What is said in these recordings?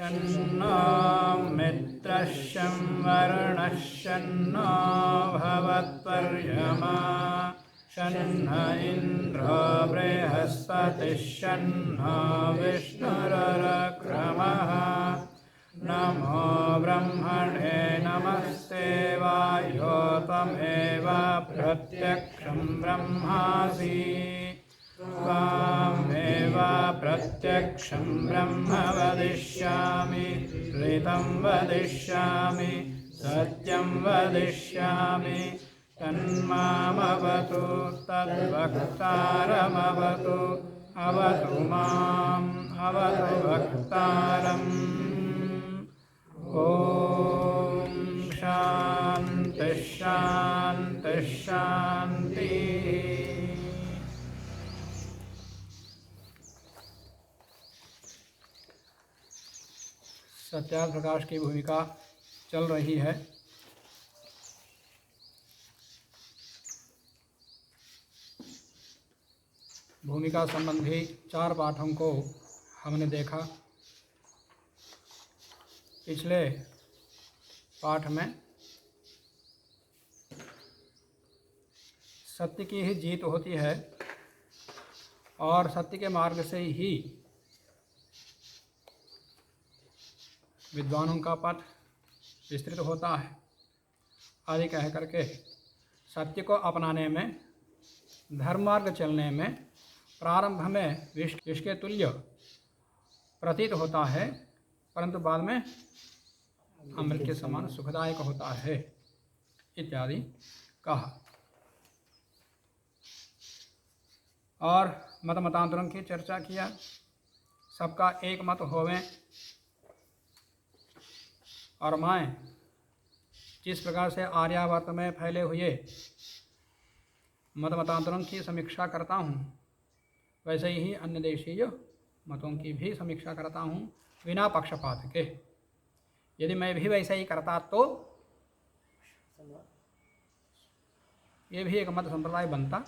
शन्नो मित्रः शं वरुणः शन्नो भवत्पर्यमा शन्न इन्द्रो बृहस्पतिः शन्नो विष्णुरुक्रमः नमो ब्रह्मणे नमस्ते वायो त्वमेव प्रत्यक्षं ब्रह्मासि त्वामेव प्रत्यक्षं ब्रह्म वदिष्यामि ऋतं वदिष्यामि सत्यं वदिष्यामि तन्मामवतु तद्वक्तारमवतु अवतु माम् अवतु वक्तारम् ॐ शान्ति शान्ति शान्तिः। सत्यार्थ प्रकाश की भूमिका चल रही है। भूमिका संबंधी 4 पाठों को हमने देखा। पिछले पाठ में सत्य की ही जीत होती है और सत्य के मार्ग से ही विद्वानों का पथ विस्तृत होता है आदि कह करके सत्य को अपनाने में, धर्म मार्ग चलने में प्रारंभ में विष के तुल्य प्रतीत होता है, परंतु बाद में अमृत के समान सुखदायक होता है इत्यादि कहा। और मत मतांतरों की चर्चा किया। सबका एक मत होवे और मैं जिस प्रकार से आर्यावर्त में फैले हुए मत मतांतरों की समीक्षा करता हूँ, वैसे ही अन्य देशीय मतों की भी समीक्षा करता हूँ बिना पक्षपात के। यदि मैं भी वैसा ही करता तो ये भी एक मत संप्रदाय बनता।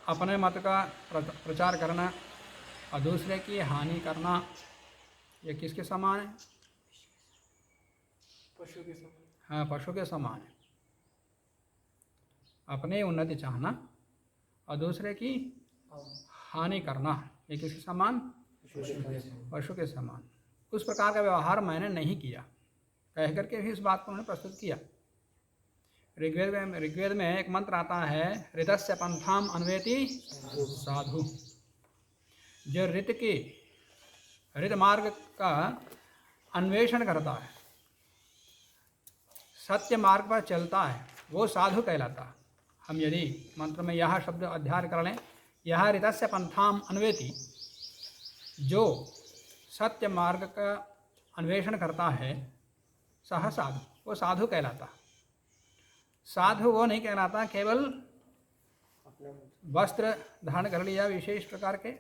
अपने मत का प्रचार करना और दूसरे की हानि करना, ये किसके समान है? पशु के समान। हाँ, पशु के समान है। अपने उन्नति चाहना और दूसरे की हानि करना, ये किसके समान? पशु के समान। उस प्रकार का व्यवहार मैंने नहीं किया, कह करके भी इस बात को उन्होंने प्रस्तुत किया। ऋग्वेद में एक मंत्र आता है, ऋतस्य पंथाम अन्वेति साधु। जो ऋत मार्ग का अन्वेषण करता है, सत्य मार्ग पर चलता है, वो साधु कहलाता। हम यदि मंत्र में यह शब्द अध्ययन कर लें, यह ऋतस्य पंथाम अन्वेति, जो सत्य मार्ग का अन्वेषण करता है, सह साधु, वो साधु कहलाता। साधु वो नहीं कहलाता केवल वस्त्र धारण कर लिया, विशेष प्रकार के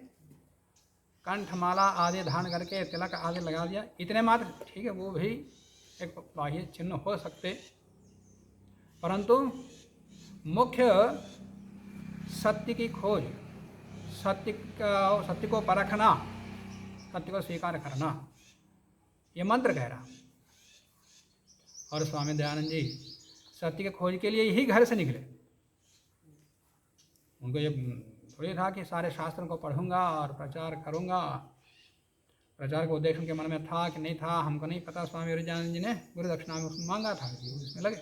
कंठमाला आदि धारण करके तिलक आदि लगा दिया, इतने मात्र ठीक है, वो भी एक बाह्य चिन्ह हो सकते, परंतु मुख्य सत्य की खोज, सत्य को परखना, सत्य को स्वीकार करना, ये मंत्र कह रहा। और स्वामी दयानंद जी सत्य के खोज के लिए ही घर से निकले। उनको ये थोड़ी था कि सारे शास्त्रों को पढ़ूंगा और प्रचार करूंगा। प्रचार का उद्देश्य उनके मन में था कि नहीं था हमको नहीं पता। स्वामी विवेकानंद जी ने गुरु दक्षिणा में मांगा था कि उसमें लगे।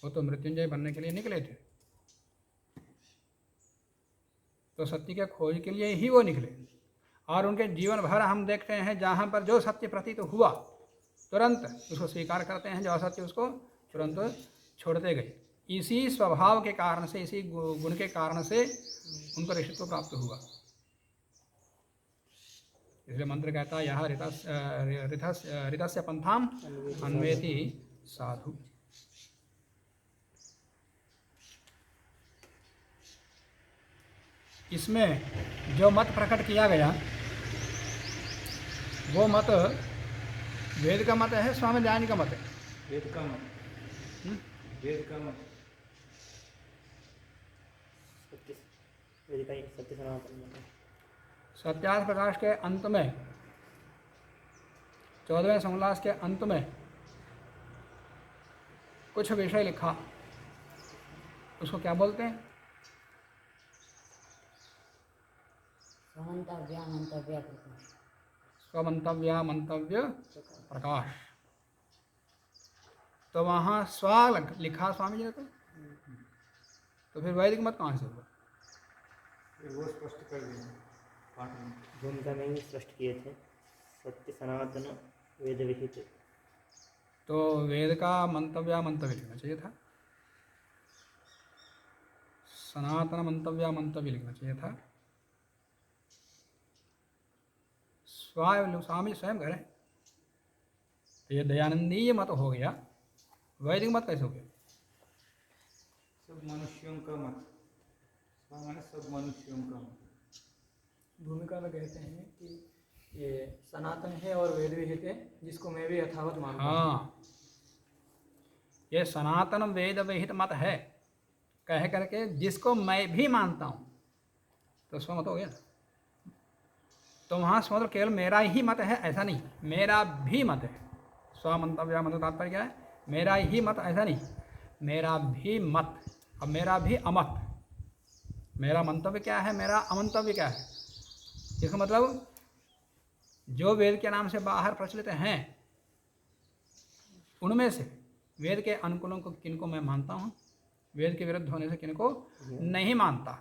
वो तो मृत्युंजय बनने के लिए निकले थे, तो सत्य के खोज के लिए ही वो निकले। और उनके जीवन भर हम देखते हैं, जहाँ पर जो सत्य प्रतीत हुआ तुरंत उसको स्वीकार करते हैं, जो असत्य उसको तुरंत छोड़ते गए। इसी स्वभाव के कारण से, इसी गुण के कारण से उनको ऋषित्व प्राप्त हुआ। इसलिए मंत्र कहता है, यह ऋतस्य पंथाम अन्वेति साधु। इसमें जो मत प्रकट किया गया वो मत वेद का मत है, स्वामी दयानंद का मत है। वेद का मत, वेद का मत, सत्य सनातन मत। सत्यार्थ प्रकाश के अंत में 14वें समोल्लास के अंत में कुछ विषय लिखा, उसको क्या बोलते हैं? स्वमंतव्य मंतव्य प्रकाश। तो वहाँ स्व लिखा स्वामी जी ने, तो फिर वैदिक मत कहाँ से हुआ? वो स्पष्ट कर दिया पाठ में। भूमिका में ही स्पष्ट किए थे, सत्य सनातन वेद विहित। तो वेद का मंतव्य मंतव्य लिखना चाहिए था, सनातन मंतव्य मंतव्य लिखना चाहिए था। स्वामी स्वयं कह रहे हैं, तो ये दयानंदीय मत हो गया, वैदिक मत कैसे हो गया? सब मनुष्यों का मत, माने सब मनुष्यों का मत। भूमिका में कहते हैं कि ये सनातन है और वेद विहित है, जिसको मैं भी यथावत मानता हूँ। हाँ, ये सनातन वेद विहित मत है कह करके जिसको मैं भी मानता हूँ, तो स्वमत हो गया। तो वहाँ स्वमत केवल मेरा ही मत है ऐसा नहीं, मेरा भी मत है। स्वमंतव्य मत तात्पर्य क्या है? मेरा ही मत ऐसा नहीं, मेरा भी मत। अब मेरा भी अमत, मेरा मंतव्य क्या है, मेरा अमंतव्य क्या है? इसका मतलब जो वेद के नाम से बाहर प्रचलित हैं उनमें से वेद के अनुकूलों को किनको मैं मानता हूँ, वेद के विरुद्ध होने से किनको नहीं मानता,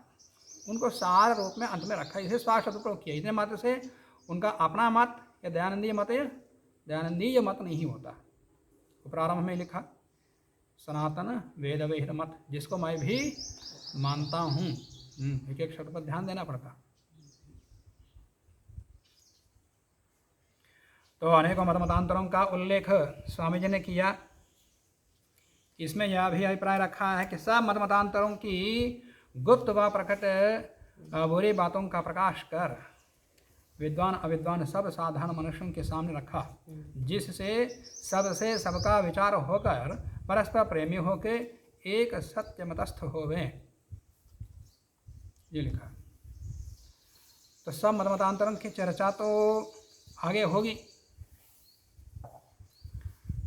उनको सार रूप में अंत में रखा। इसे स्वार्थ शब्द प्रयोग किया, इतने मात्र से उनका अपना मत या दयानंदीय मत या दयानंदीय मत नहीं होता। तो प्रारंभ में लिखा सनातन वेद विहित मत, जिसको मैं भी मानता हूँ। एक एक शब्द पर ध्यान देना पड़ता। तो अनेकों मत मतांतरों का उल्लेख स्वामी जी ने किया। इसमें यह भी अभिप्राय रखा है कि सब मत मतांतरों की गुप्त व प्रकट बुरी बातों का प्रकाश कर विद्वान अविद्वान सब साधारण मनुष्यों के सामने रखा, जिससे सबसे सबका विचार होकर परस्पर प्रेमी होके एक सत्य मतस्थ होवे, ये लिखा। तो सब मत मतांतरों की चर्चा तो आगे होगी,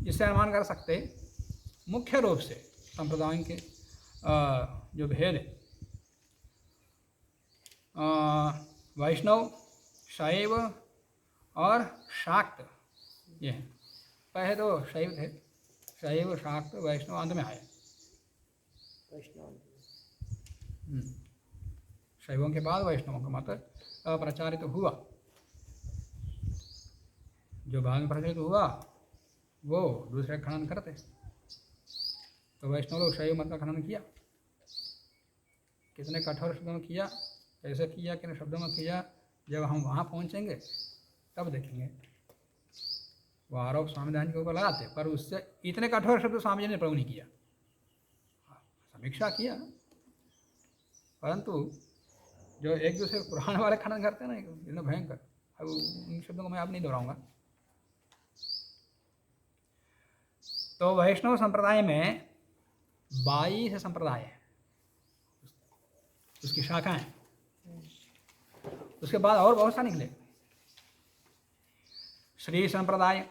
इससे अनुमान कर सकते मुख्य रूप से संप्रदायों के जो भेद वैष्णव, शैव और शाक्त, ये हैं। पहले तो शैव थे, शैव शाक्त वैष्णव अंत में आए। शैवों के बाद वैष्णवों का मत प्रचारित हुआ। जो बाद में प्रचारित हुआ वो दूसरे खनन करते, तो वैष्णव लोग शैव मत का खनन किया। कितने कठोर शब्दों में किया, कैसे किया, किन शब्दों में किया, जब हम वहाँ पहुँचेंगे तब देखेंगे। वो आरोप स्वामी दयानंद के ऊपर लगाते, पर उससे इतने कठोर शब्द स्वामी जी ने प्रयोग नहीं किया। समीक्षा किया, परंतु जो एक दूसरे पुराण वाले खनन करते हैं ना, इतने भयंकर, अब उन शब्दों को मैं अब नहीं दोहराऊंगा। तो वैष्णव संप्रदाय में 22 संप्रदाय है, उसकी शाखाएं। उसके बाद और बहुत सा निकले। श्री संप्रदाय,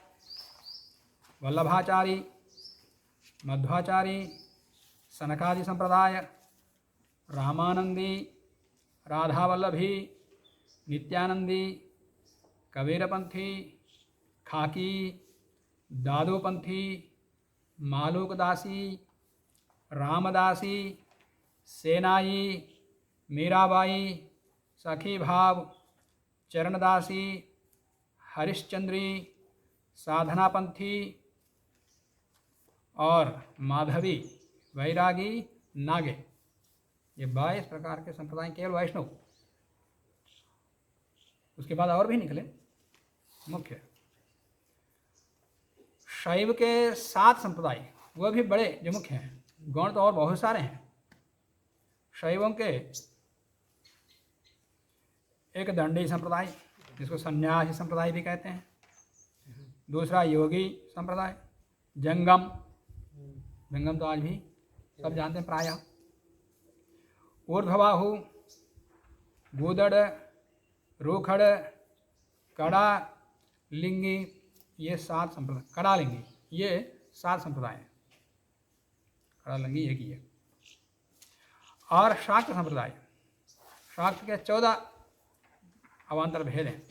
वल्लभाचारी, मध्वाचारी, सनकादि संप्रदाय, रामानंदी, राधावल्लभी, नित्यानंदी, कबीरपंथी, खाकी, दादूपंथी, मालूकदासी, रामदासी, सेनाई, मीराबाई, सखी भाव, चरणदासी, हरिश्चंद्री, साधनापंथी और माधवी, वैरागी, नागे, ये 22 प्रकार के संप्रदाय केवल वैष्णव। उसके बाद और भी निकले मुख्य। शैव के 7 संप्रदाय, वह भी बड़े जो मुख्य हैं, गौण तो और बहुत सारे हैं। शैवों के एक दंडी संप्रदाय, जिसको सन्यासी संप्रदाय भी कहते हैं। दूसरा योगी संप्रदाय, जंगम, जंगम तो आज भी सब जानते हैं प्रायः। ऊर्ध्वबाहु, गूदड़, रूखड़, कड़ा लिंगी, ये 7 संप्रदाय। कड़ा लिंगी ये 7 संप्रदाय हैं। कड़ा लिंगी एक ही है। और शाक्त संप्रदाय, शाक्त के 14 अवान्तर भेद हैं।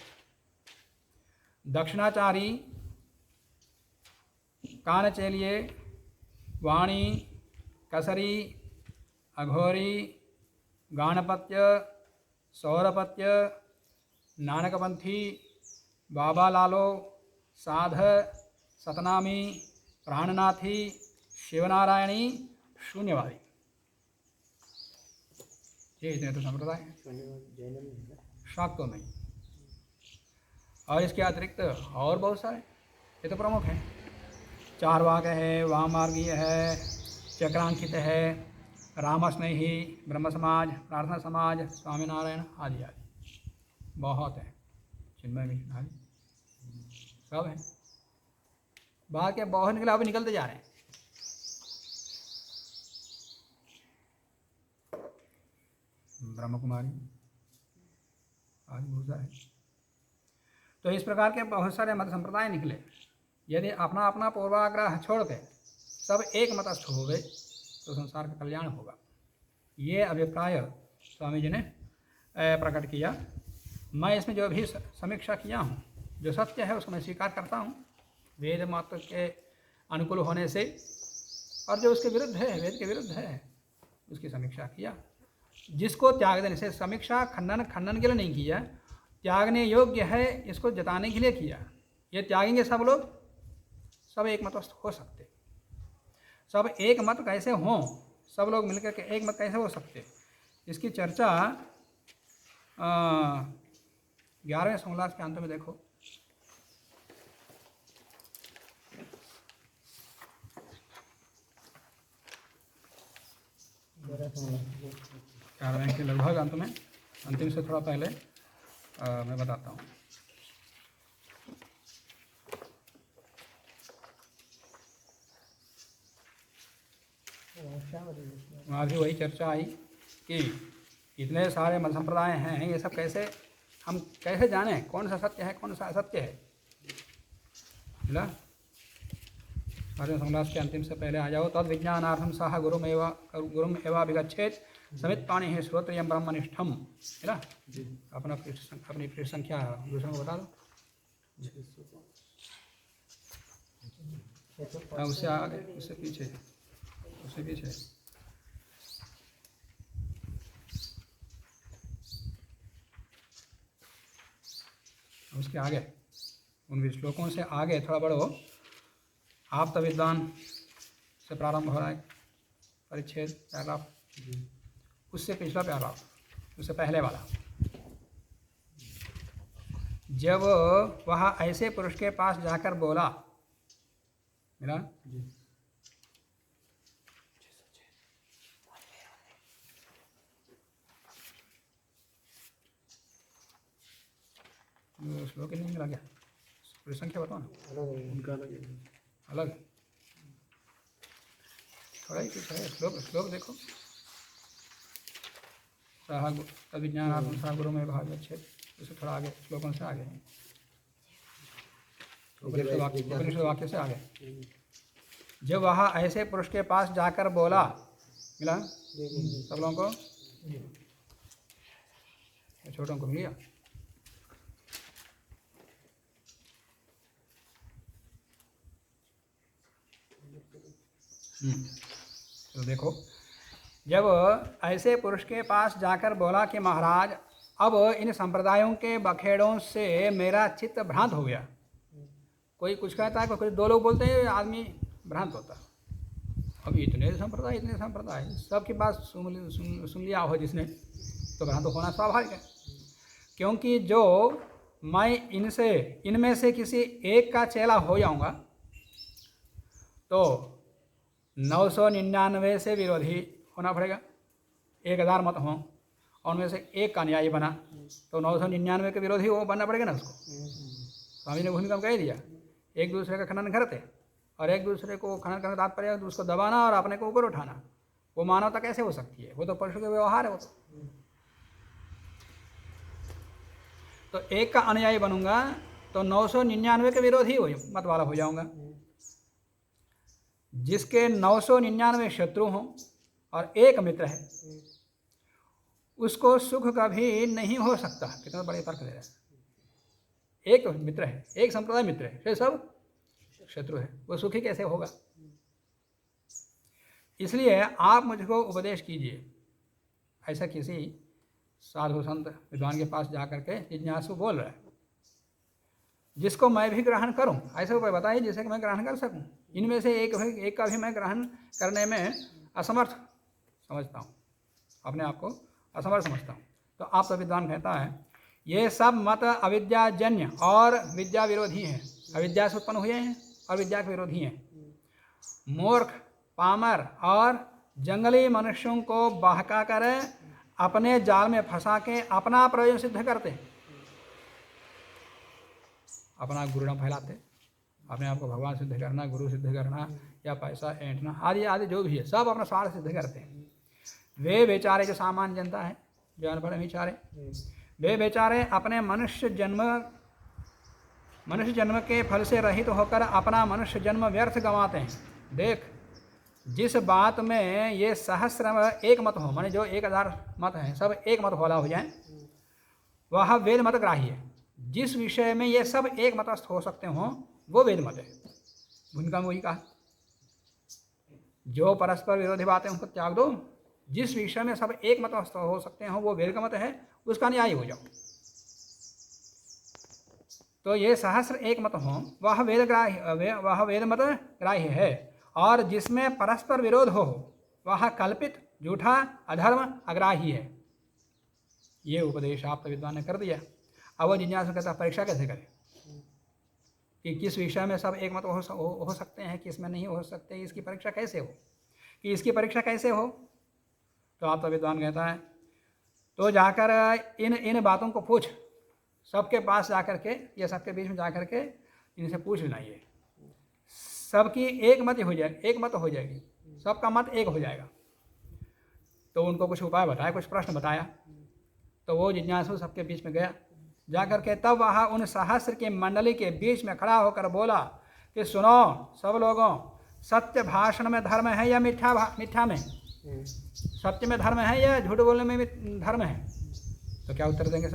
दक्षिणाचारी, कानचेलिए, वाणी, कसरी, अघोरी, गाणपत्य, सौरपत्य, नानकपंथी, बाबा लालो, साध, सतनामी, प्राणनाथी, शिवनारायणी, शून्यवादी, ये इतने तो संप्रदाय हैं शाक्तों में। और इसके अतिरिक्त और बहुत सारे, ये तो प्रमुख हैं। चारवाक है, वामार्गीय है, चक्रांकित है, रामस्नेही, ब्रह्म समाज, प्रार्थना समाज, स्वामीनारायण आदि आदि बहुत हैं। चिन्मय मिशन आदि सब हैं। बाहर के बहुत निकले, अभी निकलते जा रहे हैं। ब्रह्म कुमारी आदि बहुत सारे। तो इस प्रकार के बहुत सारे मत संप्रदाय निकले। यदि अपना अपना पूर्वाग्रह छोड़ के सब एक मतस्थ हो गए तो संसार का कल्याण होगा। ये अभिप्राय स्वामी जी ने प्रकट किया। मैं इसमें जो भी समीक्षा किया हूँ, जो सत्य है उसको मैं स्वीकार करता हूँ वेद मत के अनुकूल होने से, और जो उसके विरुद्ध है, वेद के विरुद्ध है, उसकी समीक्षा किया। जिसको त्याग देने से, समीक्षा खंडन के लिए नहीं किया, त्यागने योग्य है इसको जताने के लिए किया। ये त्यागेंगे सब लोग, सब एक मतस्थ हो सकते। सब एक मत कैसे हों, सब लोग मिलकर के एक मत कैसे हो सकते, इसकी चर्चा 11वें संलास के अंत में देखो। के लगभग अंत में, अंतिम से थोड़ा पहले मैं बताता हूँ। वहाँ भी वही चर्चा आई कि इतने सारे मत संप्रदाय हैं, ये सब कैसे, हम कैसे जाने कौन सा सत्य है कौन सा असत्य है। मिला सारे संलास के अंतिम से पहले आ जाओ। तद विज्ञानार्थम सह गुरुम एवा विगच्छेत समित पाणी है श्रोत्रियम ब्रह्मनिष्ठम। है ना, अपनी पृष्ठ संख्या दूसरों को बता दो। उससे आगे, उससे पीछे, उससे पीछे। उसके आगे 19 श्लोकों से आगे थोड़ा बढ़ो। आप विद्वान से प्रारंभ हो रहा है परिच्छेद पैराग्राफ, उससे पिछला पैराग्राफ, उससे पहले वाला। जब वह ऐसे पुरुष के पास जाकर बोला, मिला, श्लोक नहीं मिला क्या? पूरी संख्या बताओ ना। अलग थोड़ा ही कुछ है। श्लोक देखो। विज्ञानात्म सह गुरु में भाग अच्छे, उससे थोड़ा आगे, श्लोकों से आगे, उपनिषद वाक्य से आगे। जब वह ऐसे पुरुष के पास जाकर बोला, मिला सब लोगों को, छोटों को मिला। तो देखो, जब ऐसे पुरुष के पास जाकर बोला कि महाराज, अब इन संप्रदायों के बखेड़ों से मेरा चित्त भ्रांत हो गया। कोई कुछ कहता है, कोई 2 लोग बोलते हैं, आदमी भ्रांत होता। अब इतने संप्रदाय सबकी बात सुन लिया हो जिसने, तो भ्रांत होना स्वाभाविक है। क्योंकि जो मैं इनमें से किसी एक का चेला हो जाऊंगा तो 999 से विरोधी होना पड़ेगा। 1000 मत हों और उनमें से एक का न्यायी बना तो 999 के विरोधी वो बनना पड़ेगा ना उसको। स्वामी ने भूमिका में कह दिया, एक दूसरे का खनन करते और एक दूसरे को खनन करने का तात्पर्य उसको दबाना और अपने को ऊपर उठाना। वो मानवता कैसे हो सकती है? वो तो पशु के व्यवहार है। वो तो एक का अनुयायी बनूंगा तो 999 के विरोधी मत वाला हो जाऊंगा। जिसके 999 शत्रु हों और एक मित्र है, उसको सुख कभी नहीं हो सकता। कितना बड़े फर्क दे रहा है। एक मित्र है, एक संप्रदाय मित्र है, फिर सब शत्रु है, वो सुखी कैसे होगा? इसलिए आप मुझको उपदेश कीजिए। ऐसा किसी साधु संत विद्वान के पास जाकर के जिज्ञासु बोल रहा है, जिसको मैं भी ग्रहण करूं। ऐसा उपाय बताइए जिसे मैं ग्रहण कर सकूं। इनमें से एक का भी मैं ग्रहण करने में असमर्थ समझता हूं, अपने आप को असमर्थ समझता हूं। तो आप तो विद्वान कहता है ये सब मत अविद्याजन्य और विद्या विरोधी हैं। अविद्या से उत्पन्न हुए हैं और विद्या के विरोधी हैं। मूर्ख, पामर और जंगली मनुष्यों को बहका कर अपने जाल में फंसा के अपना प्रयोजन सिद्ध करते, अपना गुरुनाम फैलाते, अपने आप को भगवान सिद्ध करना, गुरु सिद्ध करना या पैसा ऐंठना आदि आदि जो भी है सब अपना स्वार्थ सिद्ध करते हैं। वे बेचारे जो सामान्य जनता है, जो अनपढ़ बेचारे, वे बेचारे अपने मनुष्य जन्म के फल से रहित होकर अपना मनुष्य जन्म व्यर्थ गंवाते हैं। देख, जिस बात में ये सहस्र एक मत हो, माने जो 1000 मत हैं सब एक मत होला हो जाए, वह वेद मत ग्राही है। जिस विषय में ये सब एक मतस्थ हो सकते हों वो वेद मत है। उनका वही कहा, जो परस्पर विरोधी बातें उनको त्याग दो, जिस विषय में सब एक मतस्थ हो सकते हो वो वेद का मत है, उसका न्याय हो जाओ। तो ये सहस्र एक मत हो वह वेद मत ग्राह्य है, और जिसमें परस्पर विरोध हो वह कल्पित, झूठा, अधर्म, अग्राही है। ये उपदेश आप विद्वान ने कर दिया। अब वो जिज्ञासु कहता परीक्षा कैसे करें कि किस विषय में सब एक मत हो सकते हैं, किस में नहीं हो सकते, इसकी परीक्षा कैसे हो, कि इसकी परीक्षा कैसे हो। तो आप विद्वान कहता है तो जाकर इन बातों को पूछ, सबके पास जाकर के, ये सबके बीच में जाकर के इनसे पूछ लेना। ये सबकी एक मत हो जाएगी, एक मत हो जाएगी, सबका मत एक हो जाएगा। तो उनको कुछ उपाय बताया, कुछ प्रश्न बताया। तो वो जिज्ञासु सबके बीच में गया, जाकर के तब वहाँ उन सहस्र की मंडली के बीच में खड़ा होकर बोला कि सुनो सब लोगों, सत्य भाषण में धर्म है या मिथ्या में? सत्य में धर्म है या झूठ बोलने में धर्म है? तो क्या उत्तर देंगे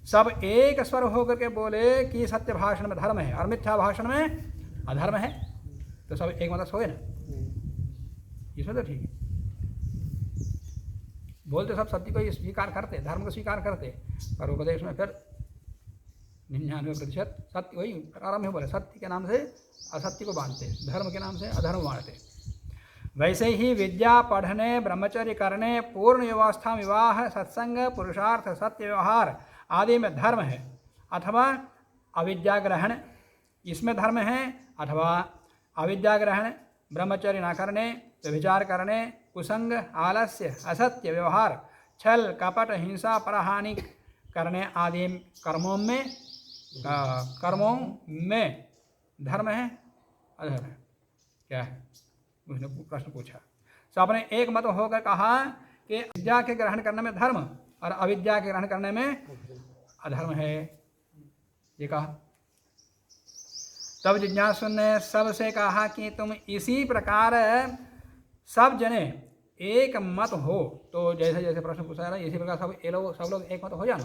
सब एक स्वर होकर के बोले कि सत्य भाषण में धर्म है और मिथ्या भाषण में अधर्म है। तो सब एक मतलब सोए ना, इसमें तो ठीक है। बोलते सब सत्य को स्वीकार करते, धर्म को स्वीकार करते, पर उपदेश में फिर 99% सत्य वही प्रारंभ में बोले, सत्य के नाम से असत्य को बांधते, धर्म के नाम से अधर्म बांधते। वैसे ही विद्या पढ़ने, ब्रह्मचर्य करने, पूर्ण व्यवस्था, विवाह, सत्संग, पुरुषार्थ, सत्य व्यवहार आदि में धर्म है, अथवा अविद्या ग्रहण इसमें धर्म है, अथवा अविद्या ग्रहण, ब्रह्मचर्य न करने, व्यभिचार करने, कुसंग, आलस्य, असत्य व्यवहार, छल, कपट, हिंसा, परहानि करने आदि कर्मों में धर्म है, अधर्म है। क्या है? उसने प्रश्न पूछा। सबने एक मत होकर कहा कि विद्या के ग्रहण करने में धर्म और अविद्या के ग्रहण करने में अधर्म है, ये कहा। तब जिज्ञासु ने सबसे कहा कि तुम इसी प्रकार सब जने एक मत हो, तो जैसे जैसे प्रश्न पूछा रहा इसी प्रकार सब लोग एक मत हो जाना,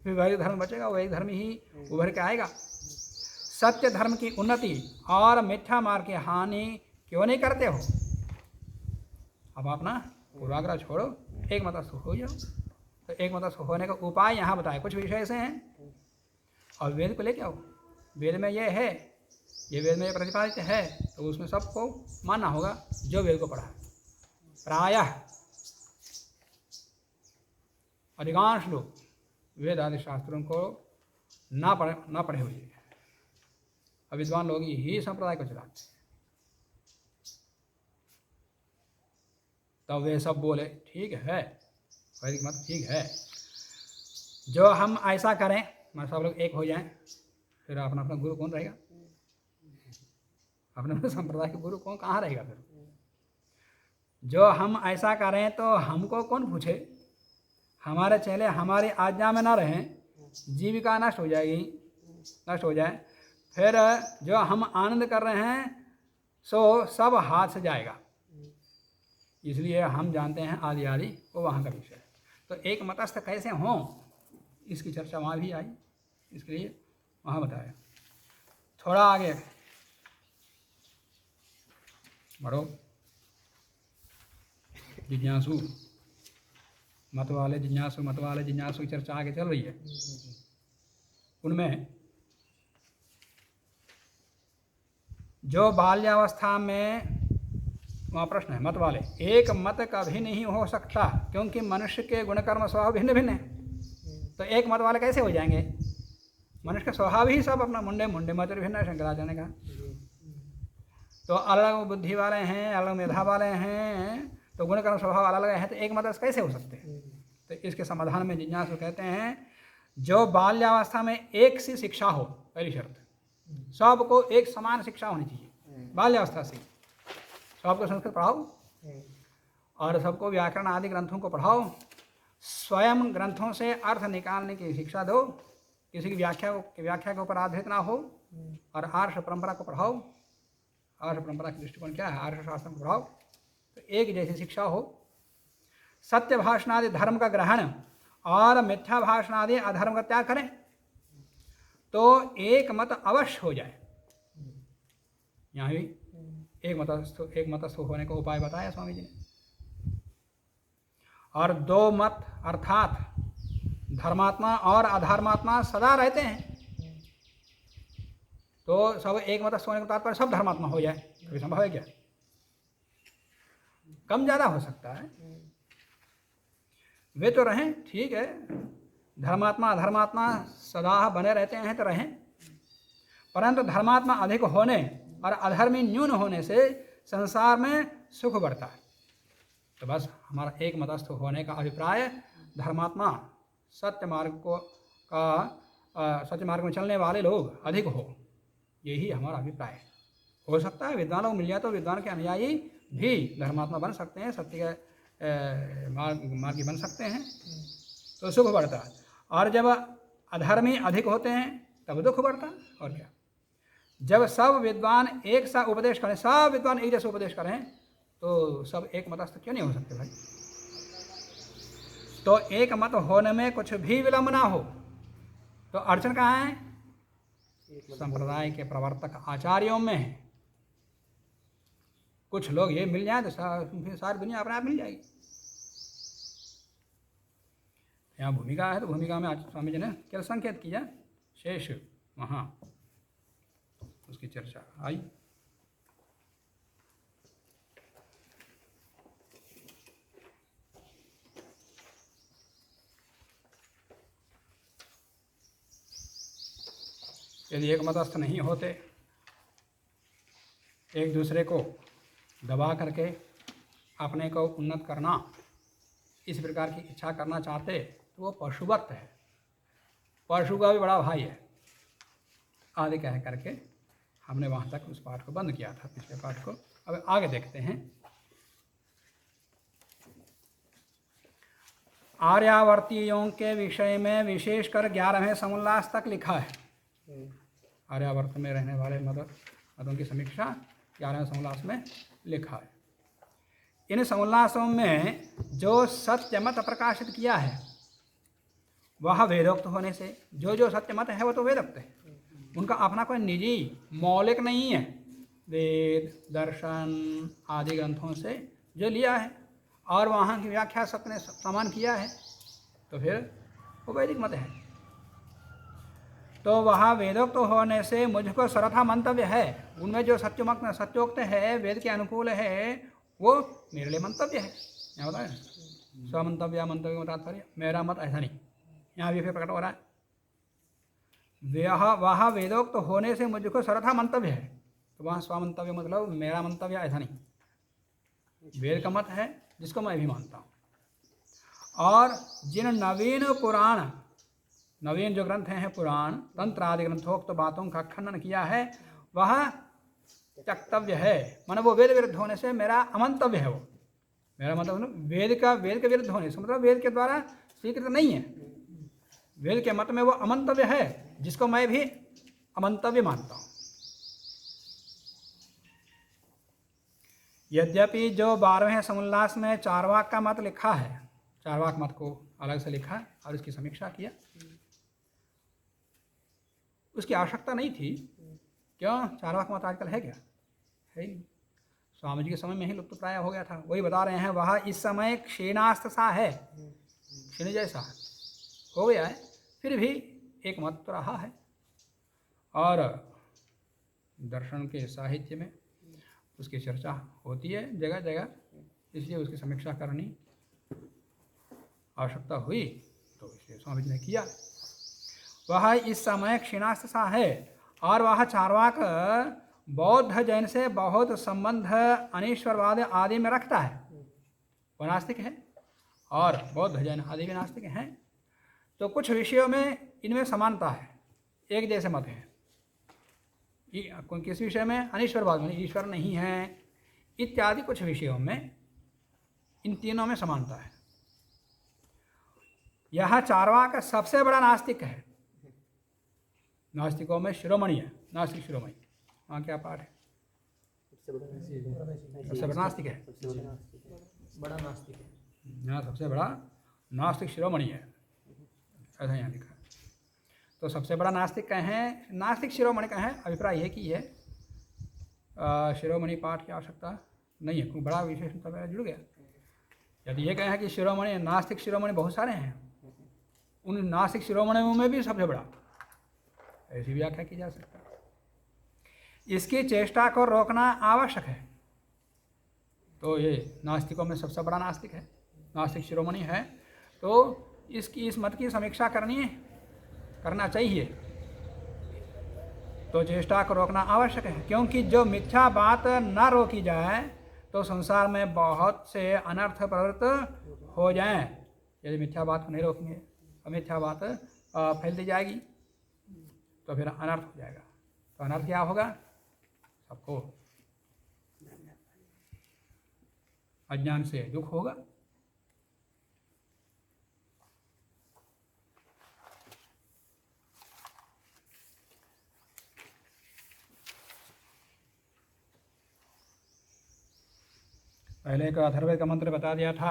फिर वही धर्म बचेगा, वही धर्म ही उभर के आएगा। सत्य धर्म की उन्नति और मिथ्या मार्ग की हानि क्यों नहीं करते हो? अब अपना पूर्वाग्रह छोड़ो, एक मतस्थ हो जाओ। तो एक मतस्थ होने का उपाय यहाँ बताए, कुछ विषय ऐसे हैं और वेद को लेके आओ। वेद में ये है, ये वेद में ये प्रतिपादित है, तो उसमें सबको मानना होगा जो वेद को पढ़ा। प्रायः अधिकांश लोग वेद आदि शास्त्रों को ना पढ़े हुए हैं, विद्वान लोग ही संप्रदाय को चलाते हैं। तब वे सब बोले ठीक है, वैदिक मत ठीक है, जो हम ऐसा करें, मैं सब लोग एक हो जाएं, फिर अपना अपना गुरु कौन रहेगा? अपने अपने संप्रदाय के गुरु कौन कहाँ रहेगा? फिर जो हम ऐसा करें तो हमको कौन पूछे? हमारे चेले हमारी आज्ञा में ना रहें, जीविका नष्ट हो जाएगी, नष्ट हो जाए, फिर जो हम आनंद कर रहे हैं सो सब हाथ से जाएगा। इसलिए हम जानते हैं आदि आदि वो वहाँ का विषय है। तो एक मतस्थ कैसे हों इसकी चर्चा वहाँ भी आई, इसके लिए वहाँ बताया। थोड़ा आगे बढ़ो। जिज्ञासु मत वाले जिज्ञासु की चर्चा आगे चल रही है। उनमें जो बाल्यावस्था में, वहाँ प्रश्न है मत वाले, एक मत कभी नहीं हो सकता क्योंकि मनुष्य के गुणकर्म स्वभाव भिन्न भिन्न है। तो एक मत वाले कैसे हो जाएंगे? मनुष्य का स्वभाव ही सब अपना मुंडे मत भिन्न है शंकराचार्य का। तो अलग बुद्धि वाले हैं, अलग मेधा वाले हैं, तो गुणकर्म स्वभाव अलग अलग है, तो एक मत कैसे हो सकते हैं? तो इसके समाधान में जिज्ञासु कहते हैं जो बाल्यावस्था में एक सी शिक्षा हो, पहली शर्त, सबको एक समान शिक्षा होनी चाहिए बाल्यावस्था से। सबको संस्कृत पढ़ाओ और सबको व्याकरण आदि ग्रंथों को पढ़ाओ, स्वयं ग्रंथों से अर्थ निकालने की शिक्षा दो, किसी की व्याख्या के ऊपर आधारित ना हो, और आर्ष परंपरा को पढ़ाओ। आर्ष परंपरा की दृष्टिकोण क्या है? आर्ष शास्त्र को पढ़ाओ, तो एक जैसी शिक्षा हो। सत्य भाषणादि धर्म का ग्रहण और मिथ्या भाषणादि अधर्म का त्याग करें, तो एक मत अवश्य हो जाए। यहाँ भी एक मतस्थ होने का उपाय बताया स्वामी जी ने। और दो मत अर्थात धर्मात्मा और अधर्मात्मा सदा रहते हैं, तो सब एक मतस्थ होने का तात्पर्य सब धर्मात्मा हो जाए, कभी संभव है क्या? कम ज़्यादा हो सकता है, वे तो रहें, ठीक है, धर्मात्मा अधर्मात्मा सदा बने रहते हैं तो रहें, परंतु धर्मात्मा अधिक होने और अधर्मी न्यून होने से संसार में सुख बढ़ता है। तो बस हमारा एक मतस्थ होने का अभिप्राय धर्मात्मा सत्य मार्ग में चलने वाले लोग अधिक हो, यही हमारा अभिप्राय है। हो सकता है विद्वानों को मिल जाए तो विद्वान के अनुयायी भी धर्मात्मा बन सकते हैं, सत्य के मार्गी बन सकते हैं, तो सुख बढ़ता है। और जब अधर्मी अधिक होते हैं तब दुख बढ़ता है। और क्या, जब सब विद्वान एक सा उपदेश करें, सब विद्वान एक जैसे उपदेश करें, तो सब एक मतस्थ क्यों नहीं हो सकते भाई? तो एक मत होने में कुछ भी विलंब ना हो, तो अड़चन कहाँ है? संप्रदाय के प्रवर्तक आचार्यों में है। कुछ लोग ये मिल जाए तो सारी दुनिया अपने आप मिल जाएगी। यहाँ भूमिका है, तो भूमिका में आज स्वामी जी ने क्या संकेत किया, शेष वहाँ उसकी चर्चा आई। यदि एक मतस्थ नहीं होते, एक दूसरे को दबा करके अपने को उन्नत करना, इस प्रकार की इच्छा करना चाहते, तो वो पशुवत है, पशु का भी बड़ा भाई है आदि कह करके हमने वहाँ तक उस पाठ को बंद किया था, पिछले पाठ को। अब आगे देखते हैं। आर्यावर्तियों के विषय में विशेषकर 11वें समोल्लास तक लिखा है। आर्यावर्त में रहने वाले मतों की समीक्षा 11वें समोल्लास में लिखा है। इन समोल्लासों में जो सत्य मत प्रकाशित किया है वह वेदोक्त होने से, जो सत्य मत है वो तो वेदोक्त है, उनका अपना कोई निजी मौलिक नहीं है। वेद दर्शन आदि ग्रंथों से जो लिया है और वहाँ की व्याख्या सत्य ने समान किया है, तो फिर वो वैदिक मत है। तो वहाँ वेदोक्त होने से मुझको सर्वथा मंतव्य है, उनमें जो सत्योक्त है, वेद के अनुकूल है, वो मेरे लिए मंतव्य है। यहाँ बताए स्वमंतव्य मंतव्य में तात्पर्य, मेरा मत ऐसा नहीं, यहाँ भी फिर प्रकट हो रहा है। वहाँ वेदोक्त होने से मुझको सर्वथा मंतव्य है, तो वहाँ स्वमंतव्य मतलब मेरा मंतव्य ऐसा नहीं, वेद का मत है जिसको मैं भी मानता हूँ। और जिन नवीन जो ग्रंथ हैं पुराण तंत्र आदि ग्रंथोक्त बातों का खंडन किया है, वह त्यक्तव्य है, मानो वो वेद विरुद्ध होने से मेरा अमंतव्य है। वो मेरा मतलब वेद के विरुद्ध होने से, मतलब वेद के द्वारा स्वीकृत नहीं है। वेद के मत में वो अमंतव्य है, जिसको मैं भी अमंतव्य मानता हूं। यद्यपि जो 12वें समुल्लास में चारवाक का मत लिखा है, चारवाक मत को अलग से लिखा और इसकी समीक्षा किया, उसकी आवश्यकता नहीं थी। क्यों? चारवाक मत आजकल है क्या? है ही नहीं। स्वामी जी के समय में ही लुप्त प्राय हो गया था। वही बता रहे हैं, वह इस समय क्षीणास्त्र सा है, क्षीण जैसा हो गया है, फिर भी एक मत तो रहा है। और दर्शन के साहित्य में उसकी चर्चा होती है जगह जगह, इसलिए उसकी समीक्षा करनी आवश्यकता हुई, तो इसलिए स्वामी जी ने किया। वह इस समय क्षीणास्त्र सा है और वह चारवाक बौद्ध जैन से बहुत संबंध अनीश्वरवाद आदि में रखता है। वह नास्तिक है और बौद्ध जैन आदि भी नास्तिक हैं। तो कुछ विषयों में इनमें समानता है, एक जैसे मत हैं। किस विषय में? अनीश्वरवाद में ईश्वर नहीं है इत्यादि कुछ विषयों में इन तीनों में समानता है। यह चारवाक सबसे बड़ा नास्तिक है। नास्तिकों में शिरोमणि है, नास्तिक शिरोमणि। वहाँ क्या पाठ है? सबसे बड़ा नास्तिक है, बड़ा नास्तिक है। यहाँ सबसे बड़ा नास्तिक शिरोमणि है, ऐसा यहाँ लिखा है। तो सबसे बड़ा नास्तिक कहें, नास्तिक शिरोमणि कहें, अभिप्राय है कि ये शिरोमणि पाठ की आवश्यकता नहीं है, क्योंकि बड़ा विशेषण तो जुड़ गया। यदि ये कहें कि शिरोमणि, नास्तिक शिरोमणि बहुत सारे हैं, उन नास्तिक शिरोमणियों में भी सबसे बड़ा, ऐसी व्याख्या की जा सकती है। इसकी चेष्टा को रोकना आवश्यक है। तो ये नास्तिकों में सबसे बड़ा नास्तिक है, नास्तिक शिरोमणि है, तो इस मत की समीक्षा करना चाहिए। तो चेष्टा को रोकना आवश्यक है, क्योंकि जो मिथ्या बात न रोकी जाए तो संसार में बहुत से अनर्थ प्रवृत्त हो जाएं। यदि मिथ्या बात को नहीं रोकेंगे तो मिथ्या बात फैलती जाएगी, तो फिर अनर्थ हो जाएगा। तो अनर्थ क्या होगा? सबको अज्ञान से दुख होगा। पहले का अथर्ववेद का मंत्र बता दिया था,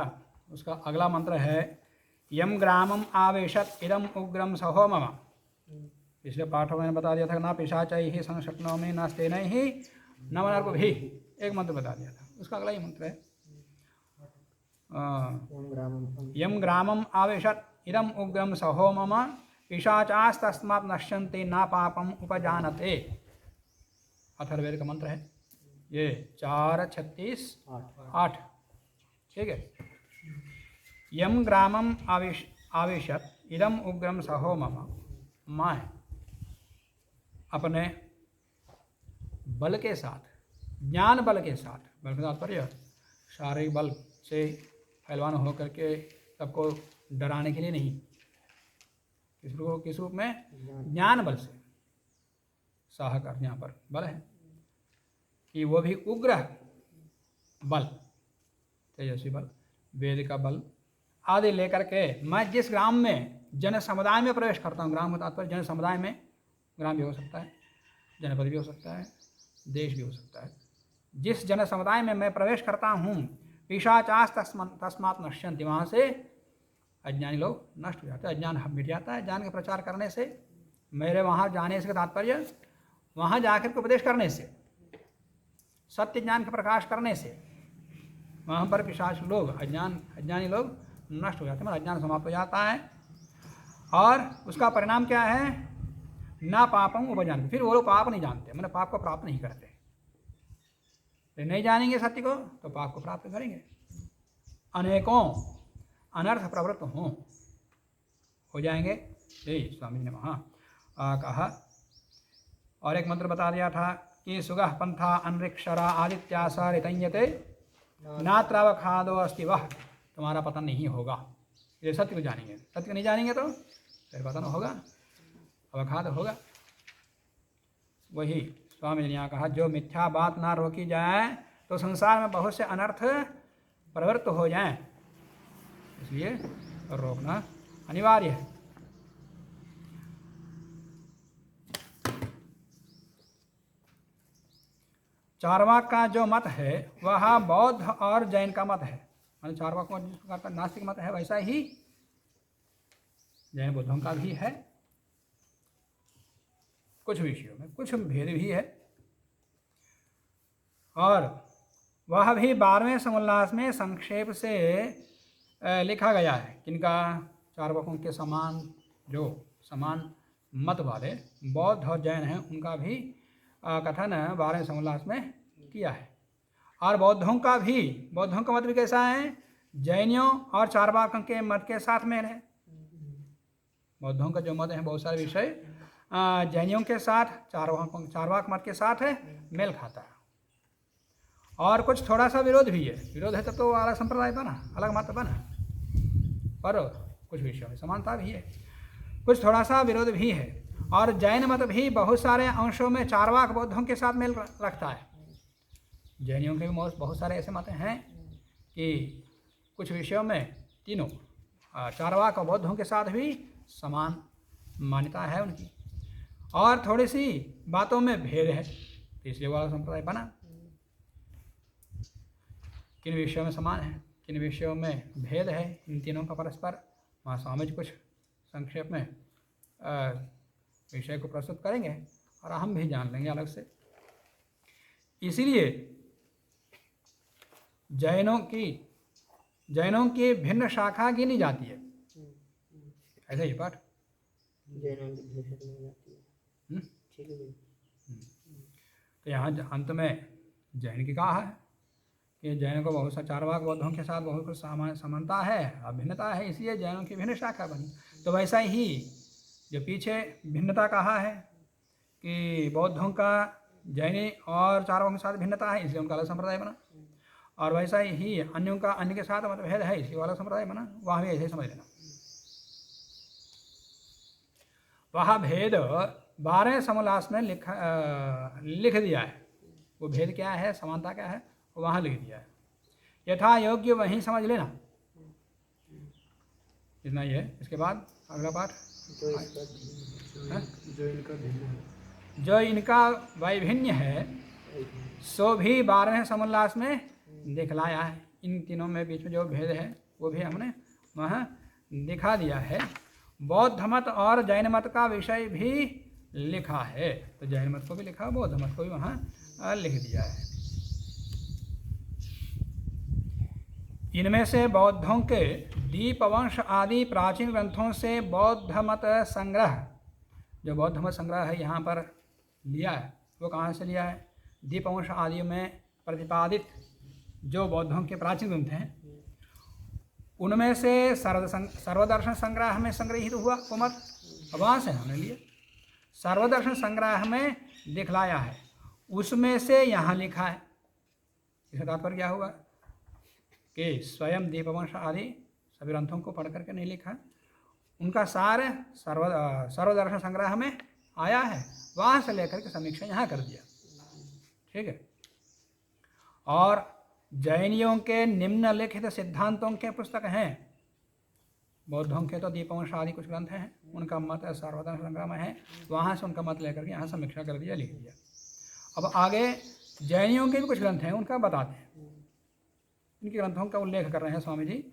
उसका अगला मंत्र है यम ग्रामम आवेशत इदम उग्रम सहो मम। पिछले पाठों में बता दिया था, ना पिशाचै ही संशक्नो में न स्तेन ही न मनर्क भी, एक मंत्र बता दिया था। उसका अगला ही मंत्र है यम ग्रामम आवेशत इदम उग्रम सहो मम पिशाचास्तस्मात् नश्यन्ते न पापम उपजानते। अथर्ववेद का मंत्र है ये 4:36-8, ठीक है। यम ग्रामम आवेशत इदम उग्रम सहो मम, मैं अपने बल के साथ, ज्ञान बल के साथ, बल का तात्पर्य शारीरिक बल से पहलवान होकर के सबको डराने के लिए नहीं, किस रूप में? ज्ञान बल से। साह का यहाँ पर बल है कि वो भी उग्र बल, तेजस्वी बल, वेद का बल आदि लेकर के मैं जिस ग्राम में जन समुदाय में प्रवेश करता हूँ, ग्राम का तात्पर्य जन समुदाय में, ग्राम भी हो सकता है, जनपद भी हो सकता है, देश भी हो सकता है, जिस जन समुदाय में मैं प्रवेश करता हूँ, पिशाचास तस्मात् नश्यन्ति, वहाँ से अज्ञानी लोग नष्ट हो जाते हैं, अज्ञान मिट जाता है। ज्ञान का प्रचार करने से, मेरे वहाँ जाने से तात्पर्य वहाँ जाकर के उपदेश करने से, सत्य ज्ञान का प्रकाश करने से, वहाँ पर पिशाच लोग, अज्ञानी लोग नष्ट हो जाते हैं, मतलब अज्ञान समाप्त हो जाता है। और उसका परिणाम क्या है? ना पापम उपजानते, फिर वो लोग पाप नहीं जानते, मतलब पाप को प्राप्त नहीं करते। नहीं जानेंगे सत्य को तो पाप को प्राप्त करेंगे, अनेकों अनर्थ प्रवृत्त हो जाएंगे। यही स्वामी जी ने वहाँ कहा। और एक मंत्र बता दिया था कि सुगह पंथा अनृक्षरा आदित्यासा ऋतयते नात्रावखादो अस्ति वह, तुम्हारा पतन नहीं होगा। ये सत्य को जानेंगे, सत्य को नहीं जानेंगे तो फिर पतन होगा, अवखाद होगा। वही स्वामी जी ने यहाँ कहा, जो मिथ्या बात ना रोकी जाए तो संसार में बहुत से अनर्थ प्रवृत्त हो जाएं, इसलिए रोकना अनिवार्य है। चार्वाक का जो मत है वह बौद्ध और जैन का मत है। मतलब चार्वाक का जिस प्रकार का नास्तिक मत है वैसा ही जैन बौद्धों का भी है। कुछ विषयों में कुछ भेद भी है, और वह भी 12वें समोल्लास में संक्षेप से लिखा गया है। किनका? चार्वाकों के समान जो समान मत वाले बौद्ध और जैन हैं उनका भी कथन 12वें समोल्लास में किया है। और बौद्धों का मत भी कैसा है? जैनियों और चार्वाकों के मत के साथ मेल है। बौद्धों का जो मत है बहुत सारे विषय जैनियों के साथ चार्वाक मत के साथ है मेल खाता है, और कुछ थोड़ा सा विरोध भी है। विरोध है तब तो अलग संप्रदाय बना, अलग मत बना, पर कुछ विषयों में समानता भी है, कुछ थोड़ा सा विरोध भी है। और जैन मत भी बहुत सारे अंशों में चार्वाक बौद्धों के साथ मेल रखता है। जैनियों के भी बहुत सारे ऐसे मत हैं कि कुछ विषयों में तीनों चार्वाक और बौद्धों के साथ भी समान मान्यता है उनकी, और थोड़ी सी बातों में भेद है, तो इसलिए वाला संप्रदाय बना। किन विषयों में समान है, किन विषयों में भेद है, इन तीनों का परस्पर वहाँ स्वामी जी कुछ संक्षेप में विषय को प्रस्तुत करेंगे और हम भी जान लेंगे अलग से। इसीलिए जैनों की भिन्न शाखा गिनी जाती है। ऐसा ही पाठ जैनों की भिन्न शाखा गिनी जाती है। ठीक है। तो यहाँ अंत में जैन की कहा है कि जैनों को बहुत सा चार्वाक बौद्धों के साथ बहुत कुछ समानता है और भिन्नता है, इसलिए जैनों की भिन्न शाखा बनी। तो वैसा ही जो पीछे भिन्नता कहा है कि बौद्धों का जैनी और चार्वाकों के साथ भिन्नता है इसलिए उनका अलग संप्रदाय बना, और वैसा ही अन्यों का अन्य के साथ मतभेद है इसलिए वाला संप्रदाय बना। वहाँ भी ऐसे ही समझ लेना। वह भेद 12वें समोल्लास में लिख दिया है। वो भेद क्या है, समानता क्या है, वो वहाँ लिख दिया है। यथा योग्य वहीं समझ लेना। इतना ही है। इसके बाद अगला पाठ जो इनका वैभिन्य है सो भी 12वें समोल्लास में दिखलाया है। इन तीनों में बीच में जो भेद है वो भी हमने वहाँ दिखा दिया है। बौद्ध मत और जैन मत का विषय भी लिखा है, तो जैन मत को भी लिखा, बौद्ध मत को भी वहाँ लिख दिया है। इनमें से बौद्धों के दीपवंश आदि प्राचीन ग्रंथों से बौद्ध मत संग्रह, जो बौद्ध मत संग्रह है यहाँ पर लिया है, वो कहाँ से लिया है? दीपवंश आदि में प्रतिपादित जो बौद्धों के प्राचीन ग्रंथ हैं उनमें से सर्वदर्शन संग्रह में संग्रहित हुआ वो मत, वहाँ से हमने लिया। सर्वदर्शन संग्रह में दिखलाया है, उसमें से यहाँ लिखा है। इसका तात्पर्य क्या हुआ कि स्वयं दीपवंश आदि सभी ग्रंथों को पढ़ करके नहीं लिखा, उनका सार सर्वदर्शन संग्रह में आया है, वहाँ से लेकर के समीक्षा यहाँ कर दिया। ठीक है। और जैनियों के निम्नलिखित सिद्धांतों के पुस्तक हैं। बौद्धों के तो दीपवंश आदि कुछ ग्रंथ हैं, उनका मत सर्वदर्शन संग्रह में है, वहाँ से उनका मत लेकर के यहाँ समीक्षा कर दिया, लिख दिया। अब आगे जैनियों के भी कुछ ग्रंथ हैं, उनका बताते हैं। इनके ग्रंथों का उल्लेख कर रहे हैं स्वामी जी।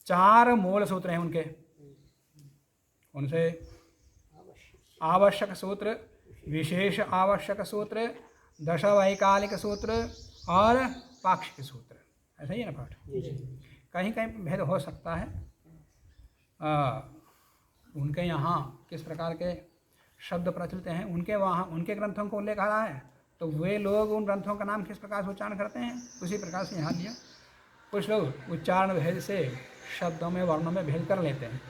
4 मूल सूत्र हैं उनके, उनसे आवश्यक सूत्र, विशेष आवश्यक सूत्र, दशवैकालिक सूत्र और पाक्षिक सूत्र। ऐसा ही है ना पाठ? कहीं कहीं भेद हो सकता है। उनके यहाँ किस प्रकार के शब्द प्रचलित हैं, उनके वहाँ उनके ग्रंथों को उल्लेख आ रहा है, तो वे लोग उन ग्रंथों का नाम किस प्रकार से उच्चारण करते हैं उसी प्रकार से यहाँ दिया। कुछ लोग उच्चारण भेद से शब्दों में वर्णों में भेद कर लेते हैं।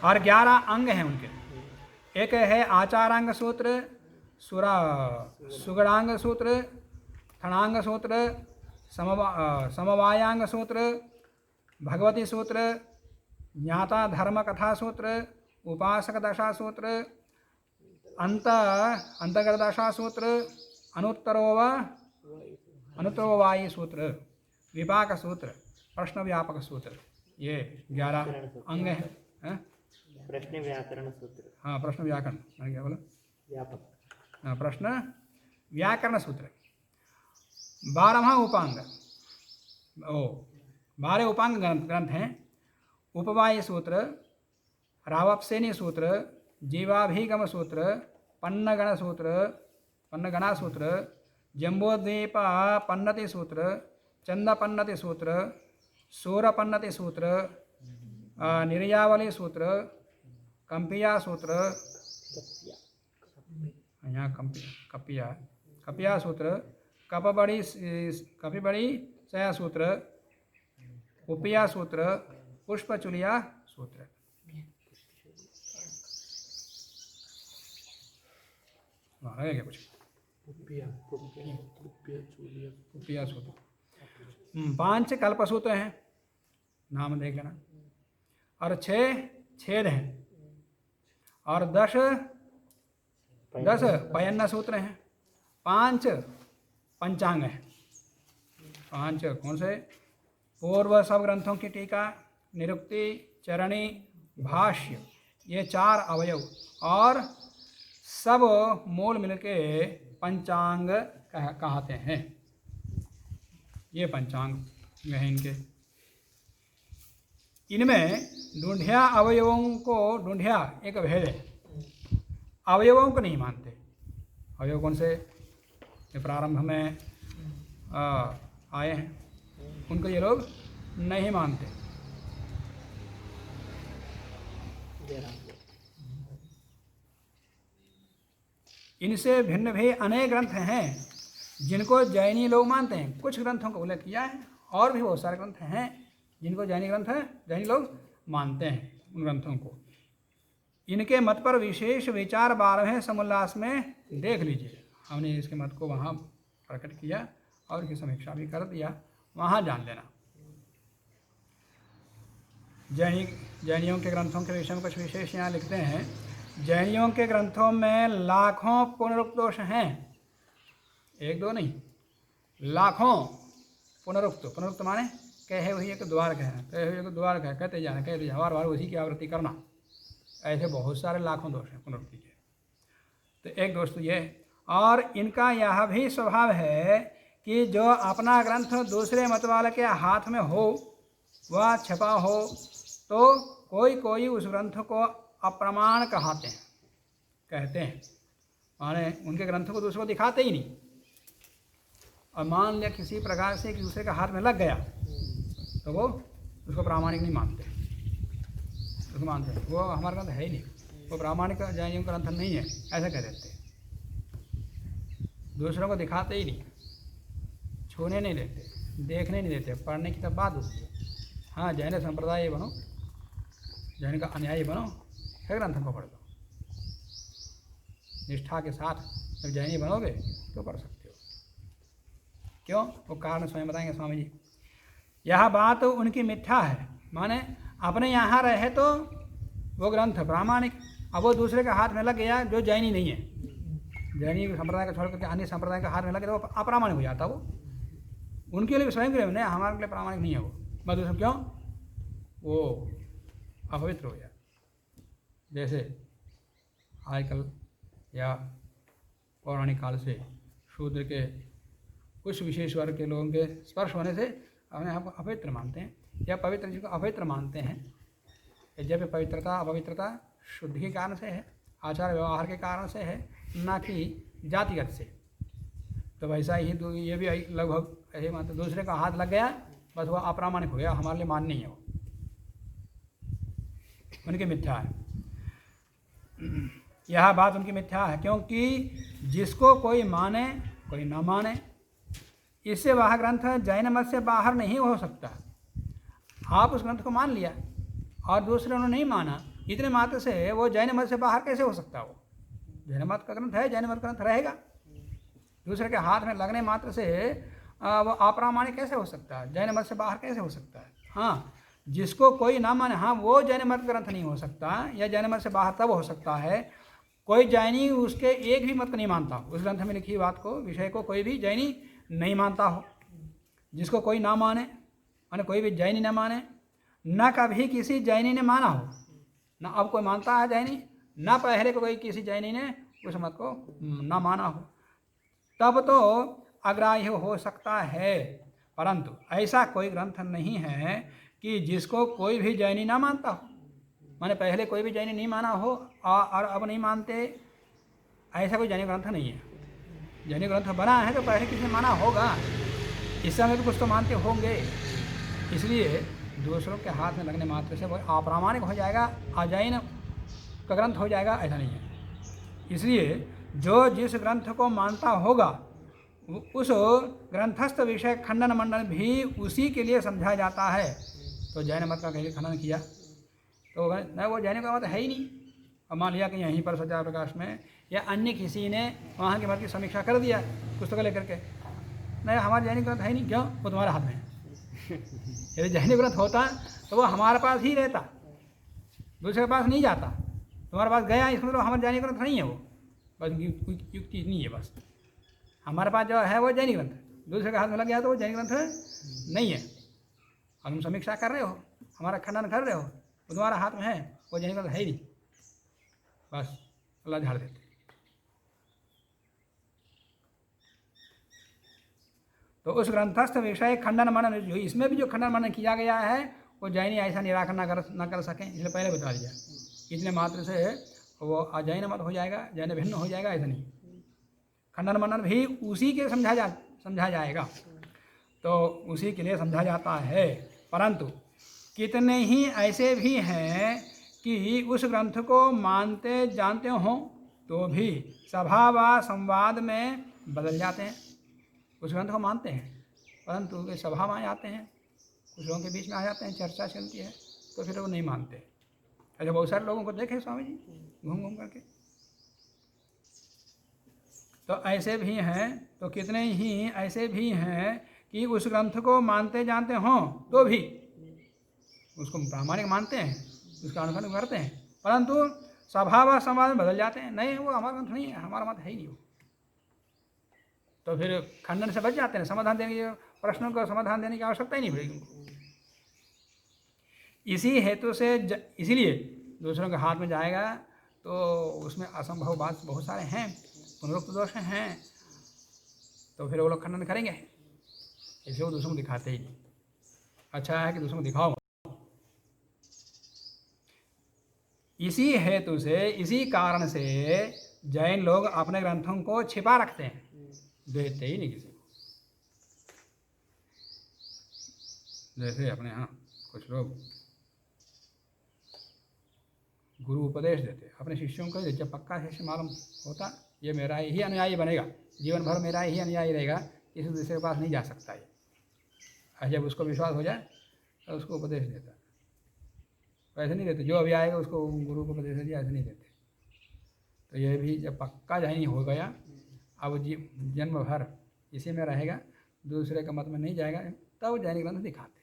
और 11 अंग हैं उनके। एक है आचारांग सूत्र, सुगड़ांग सूत्र, थणांग सूत्र, समवायांग सूत्र, भगवती सूत्र, ज्ञाता धर्म कथा सूत्र, उपासक दशा सूत्र, अंतर्गत दशा सूत्र, अनुत्तरोवायी सूत्र, विपाक सूत्र, प्रश्न व्यापक सूत्र। ये 11 अंग हैं। हैं? प्रश्न व्याकरण सूत्र हाँ, प्रश्न व्याकरण, मैंने क्या बोला? व्यापक। हाँ, प्रश्न व्याकरण सूत्र। 12वां उपांग, 12 उपांग ग्रंथ हैं। उपवाय सूत्र, रावप्सेनी सूत्र, जीवाभिगम सूत्र, पन्नगण सूत्र, पन्नगणा सूत्र, जम्बोद्वीप पन्नति सूत्र, चंदपन्नति सूत्र, सूरपन्नति सूत्र, निर्यावली सूत्र, कंपिया सूत्र, यहाँ कपिया सूत्र, कपिबड़ी सया सूत्र, उपिया सूत्र, पुष्पचुलिया सूत्र। क्या कुछ उपिया सूत्र। 5 कल्पसूत्र हैं, नाम देख लेना, और 6 छेद हैं, और 10 पयन्न सूत्र हैं, 5 पंचांग हैं। 5 कौन से? पूर्व सब ग्रंथों की टीका, निरुक्ति, चरणी, भाष्य, ये 4 अवयव और सब मूल मिलके पंचांग कहते हैं। ये पंचांग हैं इनके। इनमें ढूंढिया अवयवों को, ढूंढिया एक भेद है, अवयवों को नहीं मानते। अवयव कौन से? ये प्रारंभ में आए हैं, उनको ये लोग नहीं मानते। इनसे भिन्न भी अनेक ग्रंथ हैं जिनको जैनी लोग मानते हैं। कुछ ग्रंथों का उल्लेख किया है, और भी बहुत सारे ग्रंथ हैं जिनको जैनी लोग मानते हैं उन ग्रंथों को। इनके मत पर विशेष विचार 12वें समुल्लास में देख लीजिए। हमने इसके मत को वहाँ प्रकट किया और इसकी समीक्षा भी कर दिया, वहाँ जान लेना। जैनियों के ग्रंथों के विषय में कुछ विशेष यहाँ लिखते हैं। जैनियों के ग्रंथों में लाखों पुनरुक्त दोष हैं, 1-2 नहीं, लाखों पुनरुक्त माने कहे हुई एक द्वार कहना, कहे हुए एक द्वार कह कहते जाना, बार उसी की आवृत्ति करना। ऐसे बहुत सारे लाखों दोष हैं पुनरुक्ति के। तो एक दोष तो ये है। और इनका यह भी स्वभाव है कि जो अपना ग्रंथ दूसरे मत वाले के हाथ में हो, वह छपा हो, तो कोई उस ग्रंथ को अप्रमाण कहते हैं। माने उनके ग्रंथों को दूसरों को दिखाते ही नहीं। और मान लिया किसी प्रकार से दूसरे के हाथ में लग गया तो वो उसको प्रामाणिक नहीं मानते, उसको मानते हैं वो हमारा ग्रंथ है ही नहीं, वो प्रामाणिक जैनियों का ग्रंथ नहीं है, ऐसा कह देते। दूसरों को दिखाते ही नहीं, छूने नहीं देते, देखने नहीं देते, पढ़ने की तब बात होती है। हाँ, जैन संप्रदाय बनो, जैन का अनुयायी बनो, फिर ग्रंथों को पढ़ दो। निष्ठा के साथ जब जैनी बनोगे तो पढ़ सकते हो। क्यों? वो कारण स्वयं बताएंगे स्वामी जी। यह बात उनकी मिथ्या है, माने अपने यहाँ रहे तो वो ग्रंथ प्रामाणिक, अब वो दूसरे के हाथ में लग गया जो जैनी नहीं है, जैनी संप्रदाय का छोड़ करके अन्य संप्रदाय के हाथ में लगे तो वो अप्रामाणिक हो जाता। वो उनके लिए स्वयं के लिए नहीं, हमारे लिए प्रामाणिक नहीं है वो। बस उसमें क्यों? वो अपवित्र हो जाए। जैसे आजकल या पौराणिक काल से शूद्र के कुछ विशेष वर्ग के लोगों के स्पर्श होने से अपने आप को अपवित्र मानते हैं, या पवित्र जिसको अपवित्र मानते हैं। जब पवित्रता अपवित्रता शुद्धि के कारण से है, आचार व्यवहार के कारण से है, ना कि जातिगत से। तो वैसा ही ये भी लगभग ऐसे मानते, दूसरे का हाथ लग गया बस वो अप्रामाणिक हो गया, हमारे लिए मान नहीं है वो, उनकी मिथ्या है। यह बात उनकी मिथ्या है, क्योंकि जिसको कोई माने कोई ना माने, इससे वह ग्रंथ जैन मत से बाहर नहीं हो सकता। आप उस ग्रंथ को मान लिया और दूसरे ने नहीं माना, इतने मात्र से वो जैन मत से बाहर कैसे हो सकता? वो जैन मत का ग्रंथ है, जैन मत का ग्रंथ रहेगा। दूसरे के हाथ में लगने मात्र से वो अप्रामाणिक कैसे हो सकता है? जैन मत से बाहर कैसे हो सकता है? हाँ, जिसको कोई ना माने, हाँ वो जैन मत ग्रंथ नहीं हो सकता, या जैन मत से बाहर तब हो सकता है कोई जैनी उसके एक भी मत को नहीं मानता, उस ग्रंथ में लिखी बात को, विषय को कोई भी जैनी नहीं मानता हो। जिसको कोई ना माने, माने कोई भी जैनी ना माने, न कभी किसी जैनी ने माना हो, न अब कोई मानता है जैनी, न पहले कोई किसी जैनी ने उस मत को न माना हो, तब तो अग्राह्य हो सकता है। परंतु ऐसा कोई ग्रंथ नहीं है कि जिसको कोई भी जैनी ना मानता हो। माने पहले कोई भी जैनी नहीं माना हो और अब नहीं मानते, ऐसा कोई जैनी ग्रंथ नहीं है। जैनी ग्रंथ बना है तो पहले किसी ने माना होगा, इस समय तो कुछ तो मानते होंगे। इसलिए दूसरों के हाथ में लगने मात्र से वो अप्रामाणिक हो जाएगा, अजैन का ग्रंथ हो जाएगा, ऐसा नहीं है। इसलिए जो जिस ग्रंथ को मानता होगा उस ग्रंथस्थ विषय खंडन मंडन भी उसी के लिए समझा जाता है। तो जैन मत का कहीं खंडन किया तो नहीं, वो जैन का मत है ही नहीं। अब मान लिया कि यहीं पर सत्याग्रह प्रकाश में या अन्य किसी ने वहाँ के मत की समीक्षा कर दिया पुस्तक लेकर के, नहीं हमारा जैन ग्रंथ है नहीं, क्यों? वो तुम्हारे हाथ में है। यदि जैन ग्रंथ होता तो वो हमारे पास ही रहता, दूसरे के पास नहीं जाता। तुम्हारे पास गया इसमें तो हमारा जैन ग्रंथ नहीं है, वो बस युक्ति नहीं है। बस हमारे पास जो है वो जैन ग्रंथ, दूसरे के हाथ में लग गया तो वो जैन ग्रंथ नहीं है। और तुम समीक्षा कर रहे हो, हमारा खंडन कर रहे हो, वो तुम्हारे हाथ में है, वो जैन ग्रंथ है ही नहीं। बस अल्लाह झाड़ देते। तो उस ग्रंथस्थ विषय खंडन मनन, जो इसमें भी जो खंडन मनन किया गया है वो जैनी ऐसा निराकरण न कर सकें, इसलिए पहले बता दिया। इतने मात्र से वो अजैन मत हो जाएगा, जैन भिन्न हो जाएगा, ऐसा नहीं। खंडन मनन भी उसी के समझा जाएगा, तो उसी के लिए समझा जाता है। परंतु कितने ही ऐसे भी हैं कि उस ग्रंथ को मानते जानते हों तो भी सभा व संवाद में बदल जाते हैं। उस ग्रंथ को मानते हैं परंतु वे सभा में आ जाते हैं, कुछ लोगों के बीच में आ जाते हैं, चर्चा चलती है तो फिर वो नहीं मानते। ऐसे बहुत सारे लोगों को देखे स्वामी जी घूम घूम करके। तो ऐसे भी हैं, तो कितने ही ऐसे भी हैं कि उस ग्रंथ को मानते जानते हों तो भी उसको प्रामाणिक मानते हैं, उसका अनुसरण करते हैं, परंतु सभा व समाज में बदल जाते हैं। नहीं वो हमारा ग्रंथ नहीं है, हमारा मत है ही नहीं वो। तो फिर खंडन से बच जाते हैं, समाधान देने के प्रश्नों का समाधान देने की आवश्यकता ही नहीं पड़ेगी उनको। इसी हेतु से इसीलिए दूसरों के हाथ में जाएगा तो उसमें असंभव बात बहुत सारे हैं, पुनरुक्त दोष हैं, तो फिर वो लोग खंडन करेंगे। इसलिए वो दूसरों को दिखाते ही नहीं। अच्छा है कि दूसरों को दिखाओ। इसी हेतु से, इसी कारण से जैन लोग अपने ग्रंथों को छिपा रखते हैं, देते ही नहीं किसी को। जैसे अपने यहाँ कुछ लोग गुरु उपदेश देते अपने शिष्यों को, जब पक्का शिष्य मालूम होता ये मेरा ही अनुयायी बनेगा, जीवन भर मेरा ही अनुयायी रहेगा, किसी दूसरे के पास नहीं जा सकता ये, और जब उसको विश्वास हो जाए तो उसको उपदेश देता। ऐसे नहीं देते जो अभी आएगा उसको गुरु को उपदेश दिया, ऐसे नहीं देते। तो ये भी जब पक्का जैनी हो गया, अब जन्म भर इसी में रहेगा, दूसरे का मत में नहीं जाएगा, तब जैनी ग्रंथ दिखाते।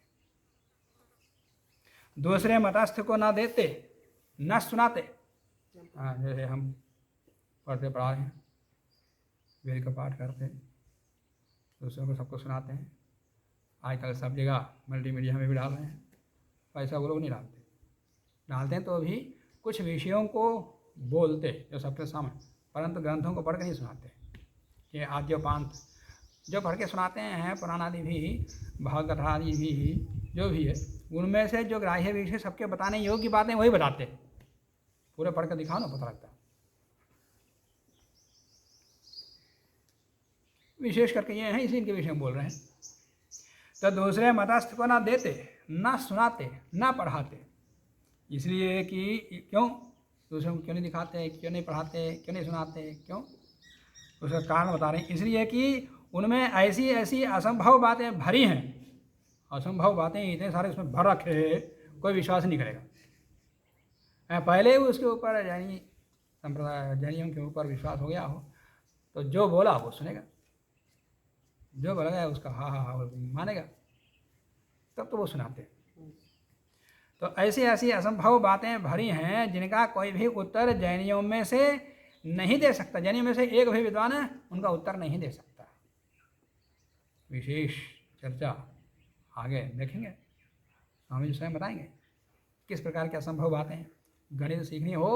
दूसरे मतस्थ को ना देते न सुनाते। हाँ, जैसे हम पढ़ते पढ़ा रहे हैं, वेद का पाठ करते हैं, दूसरों को सबको सुनाते हैं। आजकल सब जगह मल्टीमीडिया में भी डाल रहे हैं, पैसा वो लोग नहीं डालते हैं तो भी कुछ विषयों को बोलते जो सबके सामने, परंतु ग्रंथों को पढ़ के नहीं सुनाते। ये आद्योपांत जो पढ़ के सुनाते हैं, पुराण आदि भी, भागवत कथा आदि भी, जो भी है उनमें से जो ग्राह्य विषय सबके बताने योग्य बातें वही बताते। पूरे पढ़ कर दिखाओ ना, पता लगता है। विशेष करके ये हैं, इसी इनके विषय में बोल रहे हैं। तो दूसरे मतस्थ को ना देते, ना सुनाते, ना पढ़ाते, इसलिए कि क्यों दूसरों को क्यों नहीं दिखाते, क्यों नहीं पढ़ाते, क्यों नहीं सुनाते, क्यों? उसका कारण बता रहे हैं। इसलिए कि उनमें ऐसी ऐसी असंभव बातें भरी हैं, असंभव बातें इतने सारे उसमें भर रखे हैं, कोई विश्वास नहीं करेगा। पहले ही उसके ऊपर जैनी संप्रदाय, जैनियों के ऊपर विश्वास हो गया हो तो जो बोला वो सुनेगा, जो बोला उसका हाँ हाँ हाँ मानेगा, तब तो वो सुनाते। तो ऐसी ऐसी असंभव बातें भरी हैं जिनका कोई भी उत्तर जैनियों में से नहीं दे सकता। जैनियों में से एक भी विद्वान उनका उत्तर नहीं दे सकता। विशेष चर्चा आगे देखेंगे स्वामी जी स्वयं बताएंगे किस प्रकार की असंभव बातें हैं। गणित सीखनी हो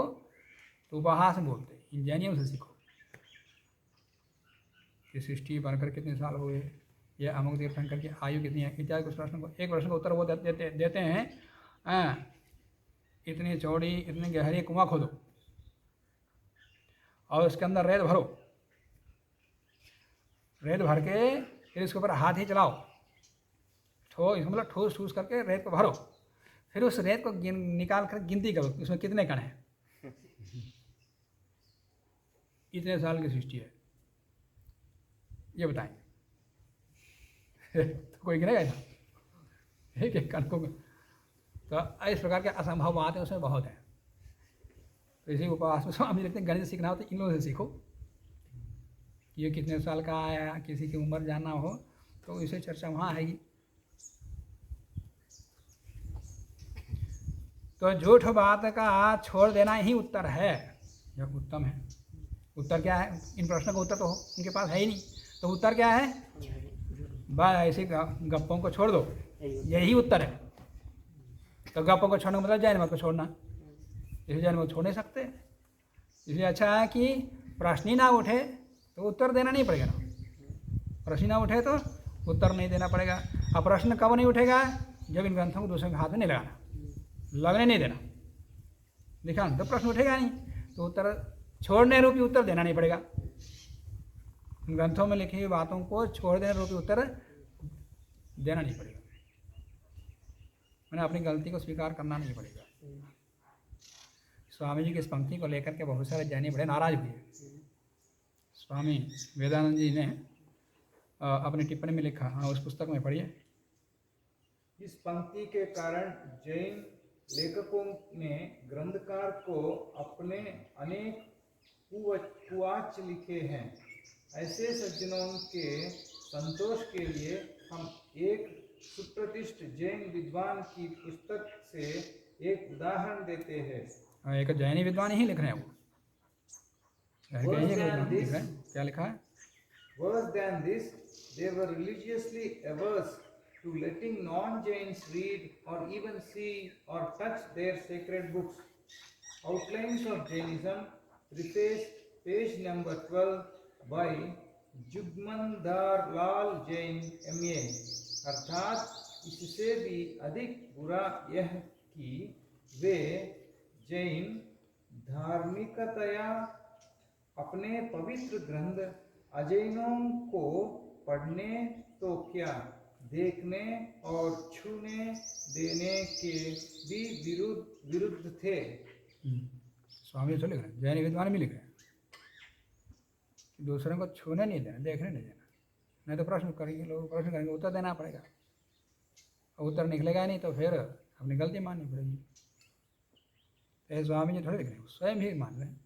तो उपहास में बोलते, इंजीनियरिंग से सीखो कि सृष्टि बनकर कितने साल हुए, यह अमुक तीर्थंकर की आयु कितनी है इत्यादि कुछ प्रश्न को, एक प्रश्न का उत्तर वो देते हैं इतनी चौड़ी इतनी गहरी कुआं खोदो और उसके अंदर रेत भरो, रेत भर के फिर इसके ऊपर हाथ ही चलाओ, मतलब ठूस ठूस करके रेत को भरो, फिर उस रेत को निकाल कर गिनती करो उसमें कितने कण हैं। इतने साल की सृष्टि है, ये बताएं। तो कोई गिनेगा ऐसा एक एक कण को। तो इस प्रकार के असंभव बातें उसमें बहुत हैं। तो इसी उपवास में स्वामी लिखते हैं गणित सीखना हो तो इन लोगों से सीखो। ये कितने साल का आया, किसी की उम्र जानना हो तो इसे चर्चा वहाँ आएगी। तो झूठ बात का छोड़ देना ही उत्तर है, यह उत्तम है। उत्तर क्या है? इन प्रश्नों का उत्तर तो उनके पास है ही नहीं, तो उत्तर क्या है? बस ऐसे गप्पों को छोड़ दो, यही उत्तर है। तो गप्पों को छोड़ने का मतलब जैन मत को छोड़ना, इसलिए जैन मत छोड़ नहीं सकते। इसलिए अच्छा है कि प्रश्न ही ना उठे तो उत्तर देना नहीं पड़ेगा ना, प्रश्न ना उठे तो उत्तर नहीं देना पड़ेगा। अब प्रश्न कब नहीं उठेगा? जब इन ग्रंथों को दूसरे के हाथ में नहीं लगाना, लगने नहीं देना, दिखाना, तो प्रश्न उठेगा नहीं, तो उत्तर छोड़ने रूपी उत्तर देना नहीं पड़ेगा। इन ग्रंथों में लिखी हुई बातों को छोड़ देने रूपी उत्तर देना नहीं पड़ेगा, मैंने अपनी गलती को स्वीकार करना नहीं पड़ेगा। स्वामी जी की इस पंक्ति को लेकर के बहुत सारे जैनी बड़े नाराज हुए। स्वामी वेदानंद जी ने अपनी टिप्पणी में लिखा, हाँ उस पुस्तक में पढ़िए। इस पंक्ति के कारण जैन लेखकों ने ग्रंथकार को अपने अनेक कुवाच लिखे हैं। ऐसे सज्जनों के संतोष के लिए हम एक सुप्रतिष्ठ जैन विद्वान की पुस्तक से एक उदाहरण देते हैं। एक जैनी विद्वान ही लिख रहे हैं, वो क्या लिखा है? Worse than this, they were religiously averse to letting non-Jains read or even see or touch their sacred books. Outlines of Jainism, preface, page number 12 by जुगमनदार Lal Jain MA। अर्थात इससे भी अधिक बुरा यह कि वे जैन धार्मिकतया अपने पवित्र ग्रंथ अजैनों को पढ़ने तो क्या, देखने और छूने देने के भी विरुद्ध थे। स्वामी तो लिख रहे हैं, जैन विद्वान भी लिख रहे हैं, दूसरों को छूने नहीं देना, देखने नहीं देना, नहीं तो प्रश्न करेंगे लोग, प्रश्न करेंगे, उत्तर देना पड़ेगा, और उत्तर निकलेगा नहीं तो फिर अपनी गलती माननी पड़ेगी। तो स्वामी जी थोड़े लिख रहे हैं, स्वयं भी मान रहे हैं।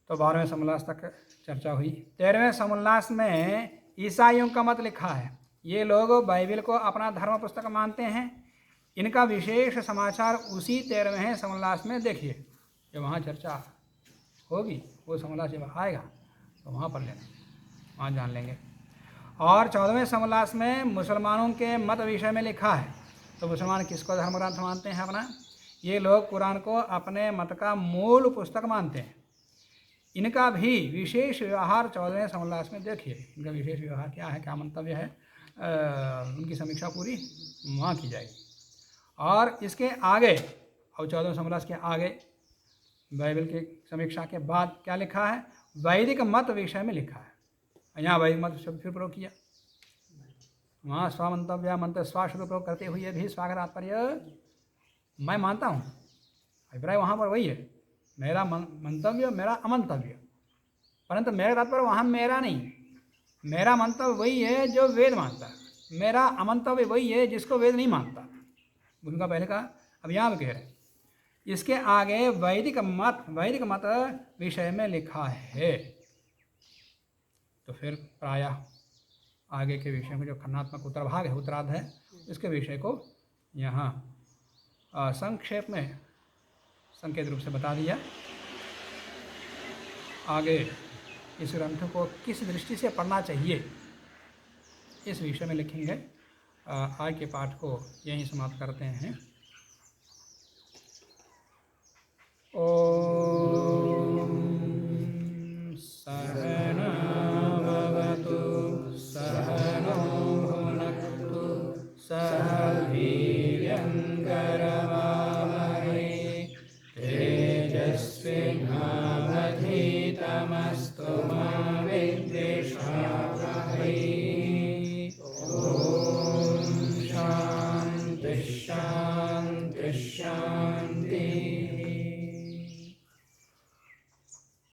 तो 12वें समोल्लास तक चर्चा हुई। 13वें समोल्लास में ईसाइयों का मत लिखा है। ये लोग बाइबल को अपना धर्म पुस्तक मानते हैं। इनका विशेष समाचार उसी 13वें समोल्लास में देखिए। जब वहाँ चर्चा होगी, वो समोल्लास जब आएगा तो वहाँ पढ़ लेना, वहाँ जान लेंगे। और 14वें समोल्लास में मुसलमानों के मत विषय में लिखा है। तो मुसलमान किसको धर्म ग्रंथ मानते हैं अपना? ये लोग कुरान को अपने मत का मूल पुस्तक मानते हैं। इनका भी विशेष व्यवहार 14वें समोल्लास में देखिए। इनका विशेष व्यवहार क्या है, क्या मंतव्य है, उनकी समीक्षा पूरी वहाँ की जाएगी। और इसके आगे, और 14वें समोल्लास के आगे बाइबल की समीक्षा के बाद क्या लिखा है? वैदिक मत विषय में लिखा है। यहाँ वैदिक मत शब्द फिर प्रयोग किया, वहाँ स्वमंतव्य मंत्र स्वा शब्द प्रयोग करते हुए भी स्वागत तात्पर्य मैं मानता हूँ, अभिप्राय वहाँ पर वही है, मेरा मंतव्य मेरा अमंतव्य, परंतु मेरा तात्पर्य वहाँ मेरा नहीं, मेरा मंतव्य वही है जो वेद मानता है, मेरा अमंतव्य वही है जिसको वेद नहीं मानता। उनका पहले का, अब यहाँ कह रहे हैं इसके आगे वैदिक मत विषय में लिखा है। तो फिर प्रायः आगे के विषय में जो खंडात्मक उत्तर भाग है, उत्तरार्ध है, इसके विषय को यहाँ संक्षेप में संकेत रूप से बता दिया। आगे इस ग्रंथ को किस दृष्टि से पढ़ना चाहिए, इस विषय में लिखेंगे आज के पाठ को यहीं समाप्त करते हैं। ओम